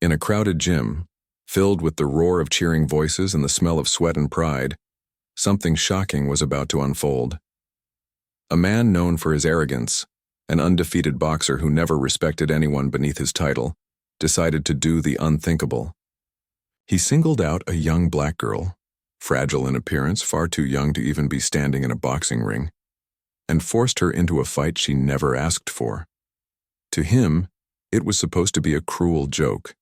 In a crowded gym, filled with the roar of cheering voices and the smell of sweat and pride, something shocking was about to unfold. A man known for his arrogance, an undefeated boxer who never respected anyone beneath his title, decided to do the unthinkable. He singled out a young black girl, fragile in appearance, far too young to even be standing in a boxing ring, and forced her into a fight she never asked for. To him, it was supposed to be a cruel joke,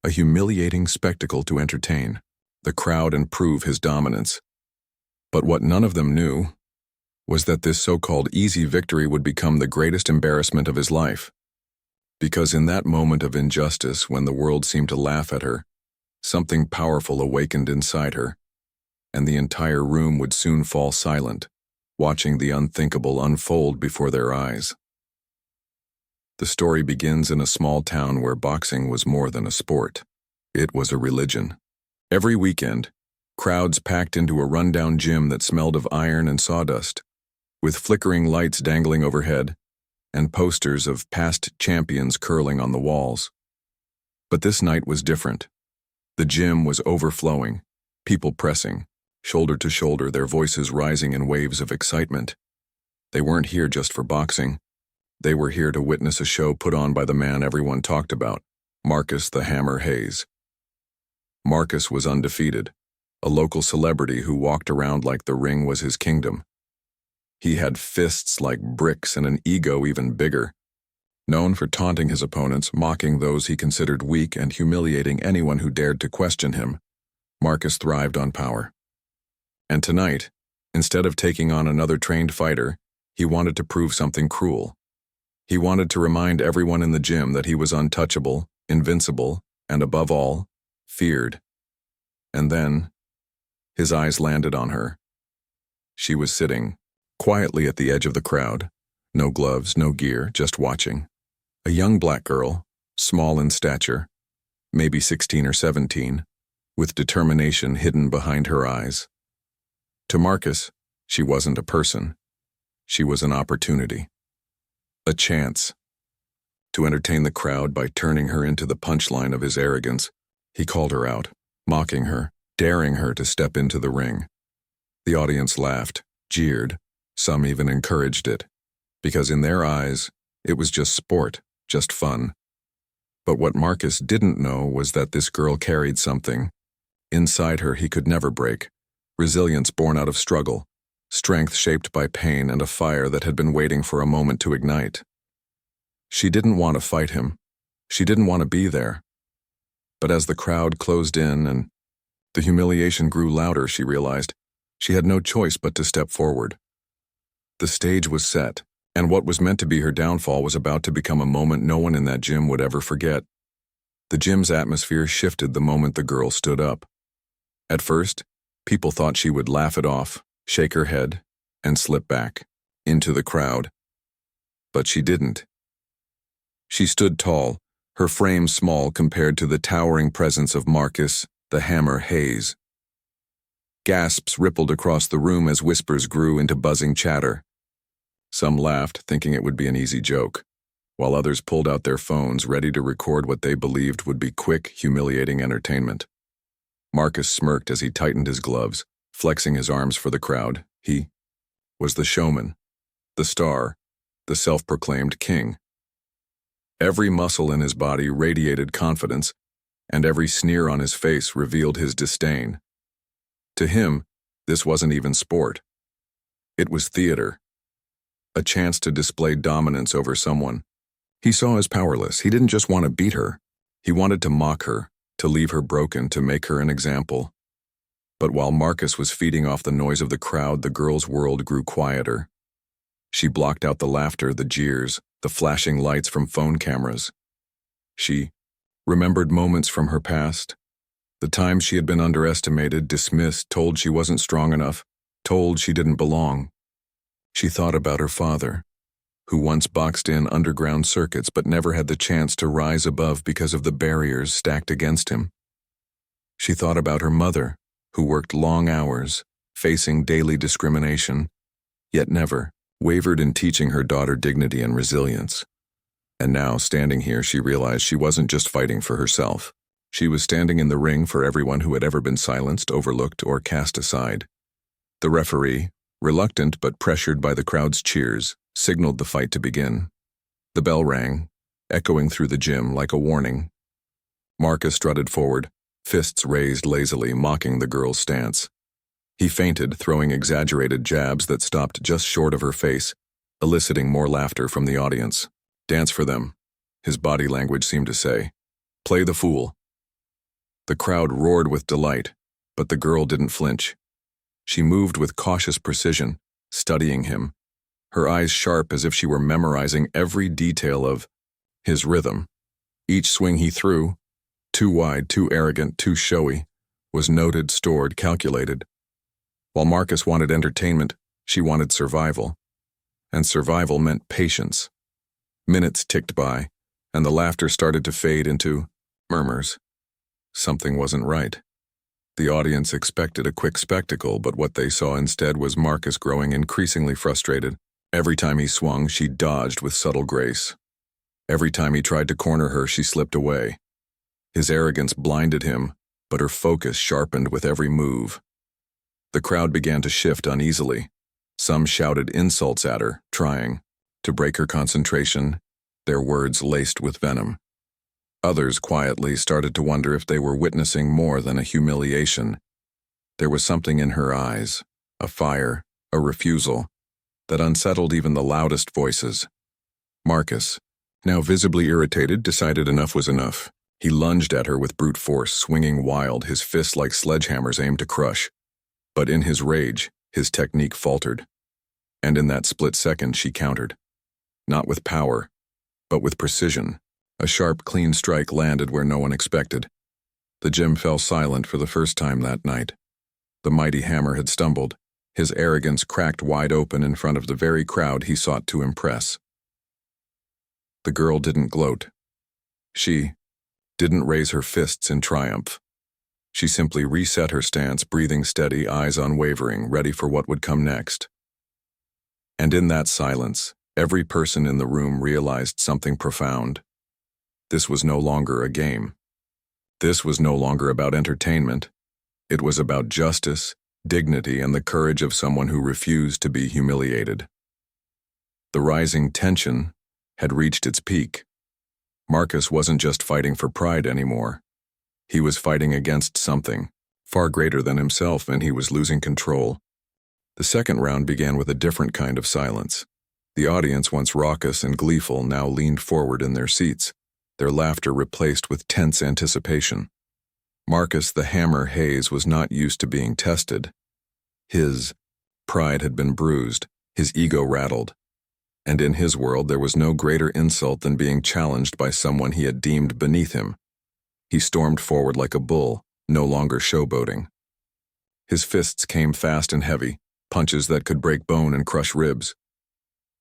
a humiliating spectacle to entertain the crowd and prove his dominance. But what none of them knew was that this so-called easy victory would become the greatest embarrassment of his life. Because in that moment of injustice, when the world seemed to laugh at her, something powerful awakened inside her, and the entire room would soon fall silent, watching the unthinkable unfold before their eyes. The story begins in a small town where boxing was more than a sport. It was a religion. Every weekend, crowds packed into a rundown gym that smelled of iron and sawdust, with flickering lights dangling overhead and posters of past champions curling on the walls. But this night was different. The gym was overflowing, people pressing, shoulder to shoulder, their voices rising in waves of excitement. They weren't here just for boxing. They were here to witness a show put on by the man everyone talked about, Marcus the Hammer Hayes. Marcus was undefeated, a local celebrity who walked around like the ring was his kingdom. He had fists like bricks and an ego even bigger. Known for taunting his opponents, mocking those he considered weak, and humiliating anyone who dared to question him, Marcus thrived on power. And tonight, instead of taking on another trained fighter, he wanted to prove something cruel. He wanted to remind everyone in the gym that he was untouchable, invincible, and above all, feared. And then, his eyes landed on her. She was sitting quietly at the edge of the crowd, no gloves, no gear, just watching. A young black girl, small in stature, maybe 16 or 17, with determination hidden behind her eyes. To Marcus, she wasn't a person. She was an opportunity. A chance. To entertain the crowd by turning her into the punchline of his arrogance, he called her out, mocking her, daring her to step into the ring. The audience laughed, jeered, some even encouraged it, because in their eyes, it was just sport, just fun. But what Marcus didn't know was that this girl carried something inside her he could never break, resilience born out of struggle, strength shaped by pain, and a fire that had been waiting for a moment to ignite. She didn't want to fight him. She didn't want to be there. But as the crowd closed in and the humiliation grew louder, she realized she had no choice but to step forward. The stage was set, and what was meant to be her downfall was about to become a moment no one in that gym would ever forget. The gym's atmosphere shifted the moment the girl stood up. At first, people thought she would laugh it off, shake her head, and slip back into the crowd. But she didn't. She stood tall, her frame small compared to the towering presence of Marcus the Hammer Hayes. Gasps rippled across the room as whispers grew into buzzing chatter. Some laughed, thinking it would be an easy joke, while others pulled out their phones ready to record what they believed would be quick, humiliating entertainment. Marcus smirked as he tightened his gloves, flexing his arms for the crowd. He was the showman, the star, the self-proclaimed king. Every muscle in his body radiated confidence, and every sneer on his face revealed his disdain. To him, this wasn't even sport. It was theater. A chance to display dominance over someone he saw as powerless. He didn't just want to beat her. He wanted to mock her, to leave her broken, to make her an example. But while Marcus was feeding off the noise of the crowd, the girl's world grew quieter. She blocked out the laughter, the jeers, the flashing lights from phone cameras. She remembered moments from her past, the times she had been underestimated, dismissed, told she wasn't strong enough, told she didn't belong. She thought about her father, who once boxed in underground circuits but never had the chance to rise above because of the barriers stacked against him. She thought about her mother, who worked long hours, facing daily discrimination, yet never wavered in teaching her daughter dignity and resilience. And now, standing here, she realized she wasn't just fighting for herself. She was standing in the ring for everyone who had ever been silenced, overlooked, or cast aside. The referee, reluctant but pressured by the crowd's cheers, signaled the fight to begin. The bell rang, echoing through the gym like a warning. Marcus strutted forward, fists raised lazily, mocking the girl's stance. He feinted, throwing exaggerated jabs that stopped just short of her face, eliciting more laughter from the audience. "Dance for them," his body language seemed to say. "Play the fool." The crowd roared with delight, but the girl didn't flinch. She moved with cautious precision, studying him, her eyes sharp as if she were memorizing every detail of his rhythm. Each swing he threw, too wide, too arrogant, too showy, was noted, stored, calculated. While Marcus wanted entertainment, she wanted survival. And survival meant patience. Minutes ticked by, and the laughter started to fade into murmurs. Something wasn't right. The audience expected a quick spectacle, but what they saw instead was Marcus growing increasingly frustrated. Every time he swung, she dodged with subtle grace. Every time he tried to corner her, she slipped away. His arrogance blinded him, but her focus sharpened with every move. The crowd began to shift uneasily. Some shouted insults at her, trying to break her concentration, their words laced with venom. Others quietly started to wonder if they were witnessing more than a humiliation. There was something in her eyes, a fire, a refusal, that unsettled even the loudest voices. Marcus, now visibly irritated, decided enough was enough. He lunged at her with brute force, swinging wild, his fists like sledgehammers aimed to crush. But in his rage, his technique faltered. And in that split second, she countered. Not with power, but with precision. A sharp, clean strike landed where no one expected. The gym fell silent for the first time that night. The mighty hammer had stumbled, his arrogance cracked wide open in front of the very crowd he sought to impress. The girl didn't gloat. She didn't raise her fists in triumph. She simply reset her stance, breathing steady, eyes unwavering, ready for what would come next. And in that silence, every person in the room realized something profound. This was no longer a game. This was no longer about entertainment. It was about justice, dignity, and the courage of someone who refused to be humiliated. The rising tension had reached its peak. Marcus wasn't just fighting for pride anymore. He was fighting against something far greater than himself, and he was losing control. The second round began with a different kind of silence. The audience, once raucous and gleeful, now leaned forward in their seats, their laughter replaced with tense anticipation. Marcus the Hammer Hayes was not used to being tested. His pride had been bruised, his ego rattled, and in his world there was no greater insult than being challenged by someone he had deemed beneath him. He stormed forward like a bull, no longer showboating. His fists came fast and heavy, punches that could break bone and crush ribs.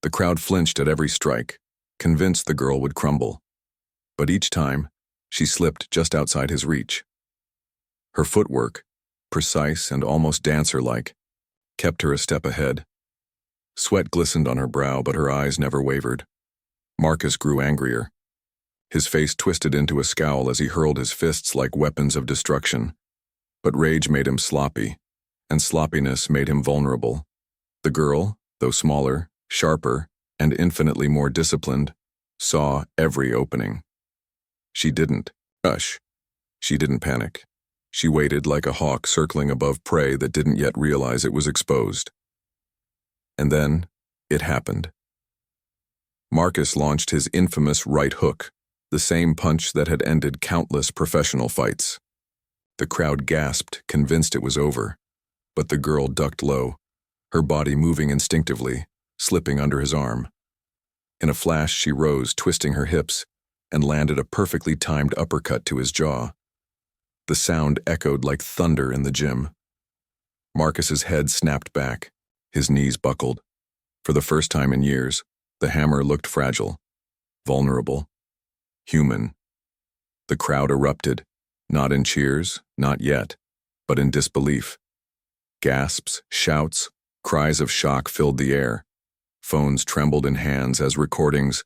The crowd flinched at every strike, convinced the girl would crumble. But each time, she slipped just outside his reach. Her footwork, precise and almost dancer-like, kept her a step ahead. Sweat glistened on her brow, but her eyes never wavered. Marcus grew angrier. His face twisted into a scowl as he hurled his fists like weapons of destruction. But rage made him sloppy, and sloppiness made him vulnerable. The girl, though smaller, sharper, and infinitely more disciplined, saw every opening. She didn't rush. She didn't panic. She waited like a hawk circling above prey that didn't yet realize it was exposed. And then, it happened. Marcus launched his infamous right hook, the same punch that had ended countless professional fights. The crowd gasped, convinced it was over, but the girl ducked low, her body moving instinctively, slipping under his arm. In a flash, she rose, twisting her hips, and landed a perfectly timed uppercut to his jaw. The sound echoed like thunder in the gym. Marcus's head snapped back, his knees buckled. For the first time in years, the hammer looked fragile, vulnerable, human. The crowd erupted, not in cheers, not yet, but in disbelief. Gasps, shouts, cries of shock filled the air. Phones trembled in hands as recordings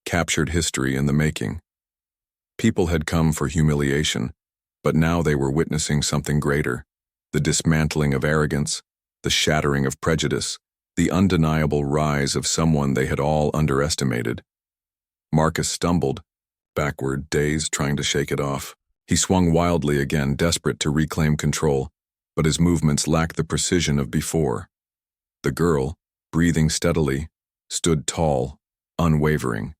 captured history in the making. People had come for humiliation, But now they were witnessing something greater: the dismantling of arrogance, the shattering of prejudice, the undeniable rise of someone they had all underestimated. Marcus stumbled, backward, dazed, trying to shake it off. He swung wildly again, desperate to reclaim control, but his movements lacked the precision of before. The girl, breathing steadily, stood tall, unwavering.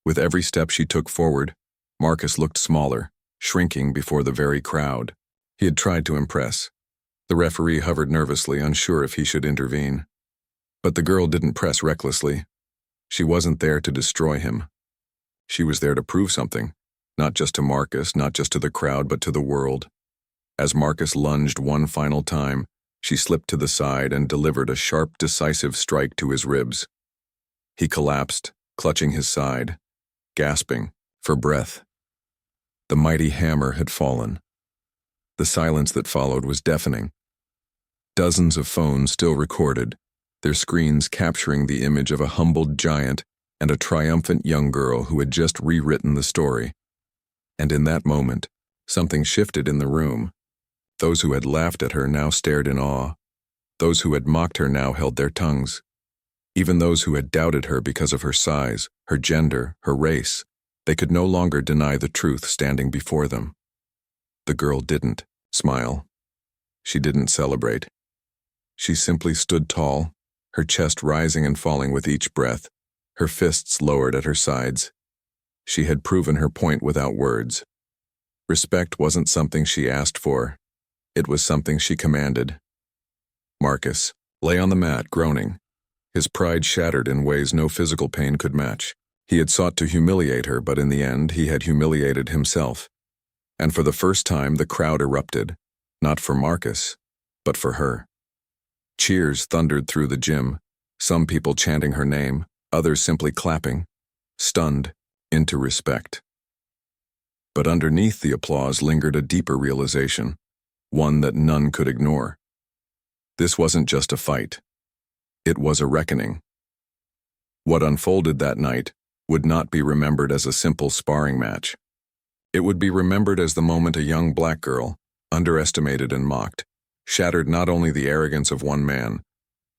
With every step she took forward, Marcus looked smaller, shrinking before the very crowd. He had tried to impress. The referee hovered nervously, unsure if he should intervene. But the girl didn't press recklessly. She wasn't there to destroy him. She was there to prove something, not just to Marcus, not just to the crowd, but to the world. As Marcus lunged one final time, she slipped to the side and delivered a sharp, decisive strike to his ribs. He collapsed, clutching his side, gasping for breath. The mighty hammer had fallen. The silence that followed was deafening. Dozens of phones still recorded, their screens capturing the image of a humbled giant and a triumphant young girl who had just rewritten the story. And in that moment, something shifted in the room. Those who had laughed at her now stared in awe. Those who had mocked her now held their tongues. Even those who had doubted her because of her size, her gender, her race, they could no longer deny the truth standing before them. The girl didn't smile. She didn't celebrate. She simply stood tall, her chest rising and falling with each breath, her fists lowered at her sides. She had proven her point without words. Respect wasn't something she asked for. It was something she commanded. Marcus lay on the mat, groaning, his pride shattered in ways no physical pain could match. He had sought to humiliate her, but in the end, he had humiliated himself. And for the first time, the crowd erupted, not for Marcus, but for her. Cheers thundered through the gym, some people chanting her name, others simply clapping, stunned into respect. But underneath the applause lingered a deeper realization, one that none could ignore. This wasn't just a fight. It was a reckoning. What unfolded that night would not be remembered as a simple sparring match. It would be remembered as the moment a young black girl, underestimated and mocked, shattered not only the arrogance of one man,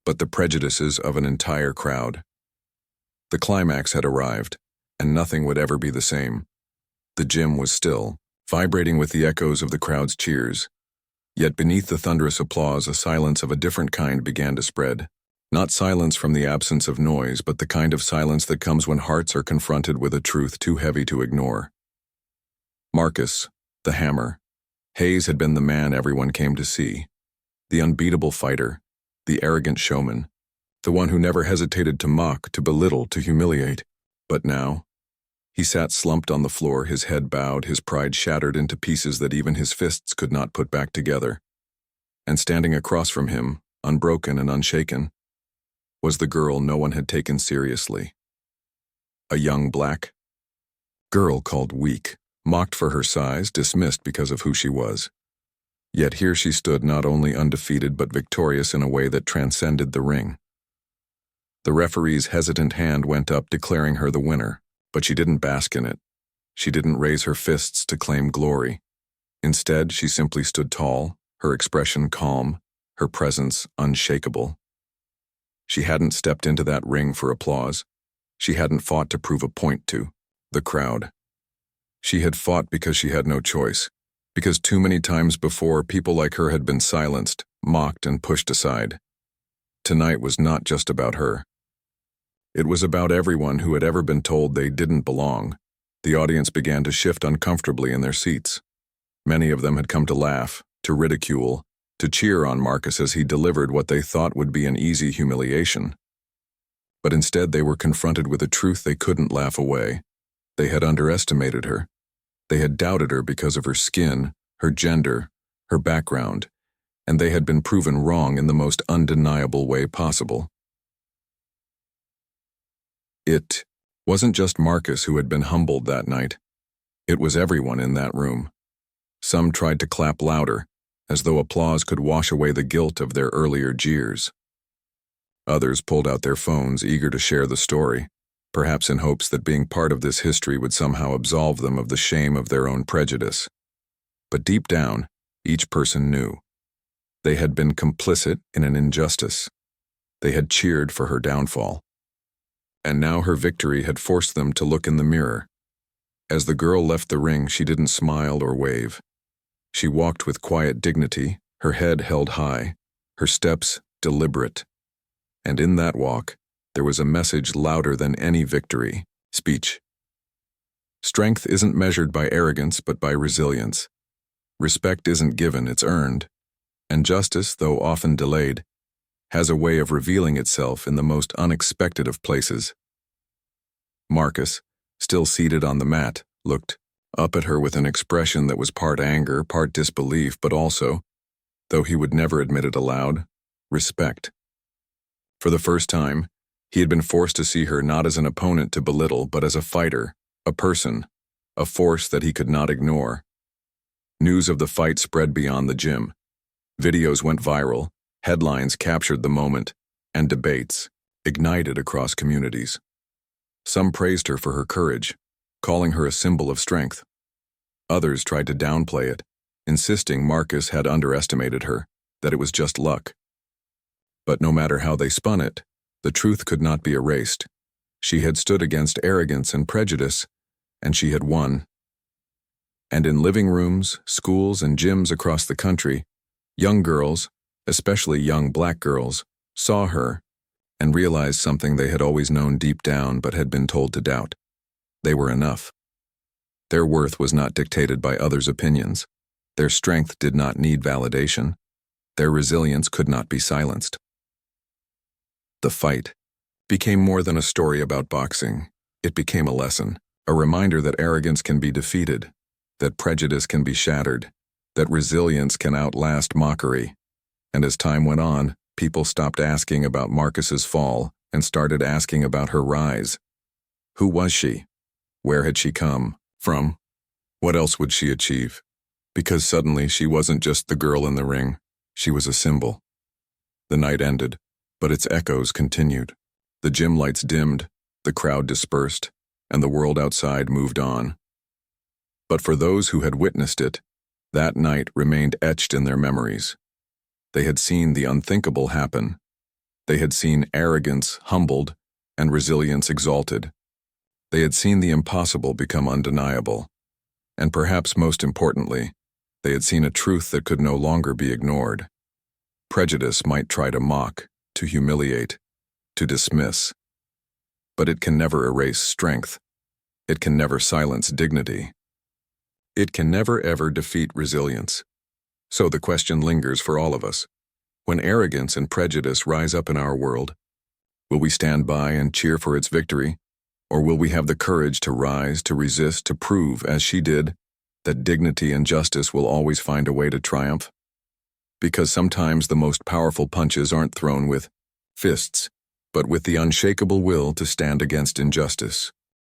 but the prejudices of an entire crowd. The climax had arrived, and nothing would ever be the same. The gym was still, vibrating with the echoes of the crowd's cheers. Yet beneath the thunderous applause, a silence of a different kind began to spread. Not silence from the absence of noise, but the kind of silence that comes when hearts are confronted with a truth too heavy to ignore. Marcus, the hammer. Hayes had been the man everyone came to see. The unbeatable fighter, the arrogant showman, the one who never hesitated to mock, to belittle, to humiliate. But now, he sat slumped on the floor, his head bowed, his pride shattered into pieces that even his fists could not put back together. And standing across from him, unbroken and unshaken, was the girl no one had taken seriously. A young black girl called weak, mocked for her size, dismissed because of who she was. Yet here she stood, not only undefeated but victorious in a way that transcended the ring. The referee's hesitant hand went up, declaring her the winner, but she didn't bask in it. She didn't raise her fists to claim glory. Instead, she simply stood tall, her expression calm, her presence unshakable. She hadn't stepped into that ring for applause. She hadn't fought to prove a point to the crowd. She had fought because she had no choice, because too many times before people like her had been silenced, mocked, and pushed aside. Tonight was not just about her. It was about everyone who had ever been told they didn't belong. The audience began to shift uncomfortably in their seats. Many of them had come to laugh, to ridicule, to cheer on Marcus as he delivered what they thought would be an easy humiliation. But instead they were confronted with a truth they couldn't laugh away. They had underestimated her. They had doubted her because of her skin, her gender, her background, and they had been proven wrong in the most undeniable way possible. It wasn't just Marcus who had been humbled that night. It was everyone in that room. Some tried to clap louder, as though applause could wash away the guilt of their earlier jeers. Others pulled out their phones, eager to share the story, perhaps in hopes that being part of this history would somehow absolve them of the shame of their own prejudice. But deep down, each person knew. They had been complicit in an injustice. They had cheered for her downfall. And now her victory had forced them to look in the mirror. As the girl left the ring, she didn't smile or wave. She walked with quiet dignity, her head held high, her steps deliberate. And in that walk, there was a message louder than any victory: speech. Strength isn't measured by arrogance, but by resilience. Respect isn't given, it's earned. And justice, though often delayed, has a way of revealing itself in the most unexpected of places. Marcus, still seated on the mat, looked up at her with an expression that was part anger, part disbelief, but also, though he would never admit it aloud, respect. For the first time, he had been forced to see her not as an opponent to belittle, but as a fighter, a person, a force that he could not ignore. News of the fight spread beyond the gym. Videos went viral, headlines captured the moment, and debates ignited across communities. Some praised her for her courage, calling her a symbol of strength. Others tried to downplay it, insisting Marcus had underestimated her, that it was just luck. But no matter how they spun it, the truth could not be erased. She had stood against arrogance and prejudice, and she had won. And in living rooms, schools, and gyms across the country, young girls, especially young black girls, saw her and realized something they had always known deep down but had been told to doubt. They were enough. Their worth was not dictated by others' opinions. Their strength did not need validation. Their resilience could not be silenced. The fight became more than a story about boxing. It became a lesson, a reminder that arrogance can be defeated, that prejudice can be shattered, that resilience can outlast mockery. And as time went on, people stopped asking about Marcus's fall and started asking about her rise. Who was she? Where had she come from? What else would she achieve? Because suddenly she wasn't just the girl in the ring, she was a symbol. The night ended, but its echoes continued. The gym lights dimmed, the crowd dispersed, and the world outside moved on. But for those who had witnessed it, that night remained etched in their memories. They had seen the unthinkable happen. They had seen arrogance humbled and resilience exalted. They had seen the impossible become undeniable. And perhaps most importantly, they had seen a truth that could no longer be ignored. Prejudice might try to mock, to humiliate, to dismiss. But it can never erase strength. It can never silence dignity. It can never ever defeat resilience. So the question lingers for all of us. When arrogance and prejudice rise up in our world, will we stand by and cheer for its victory? Or will we have the courage to rise, to resist, to prove, as she did, that dignity and justice will always find a way to triumph? Because sometimes the most powerful punches aren't thrown with fists, but with the unshakable will to stand against injustice.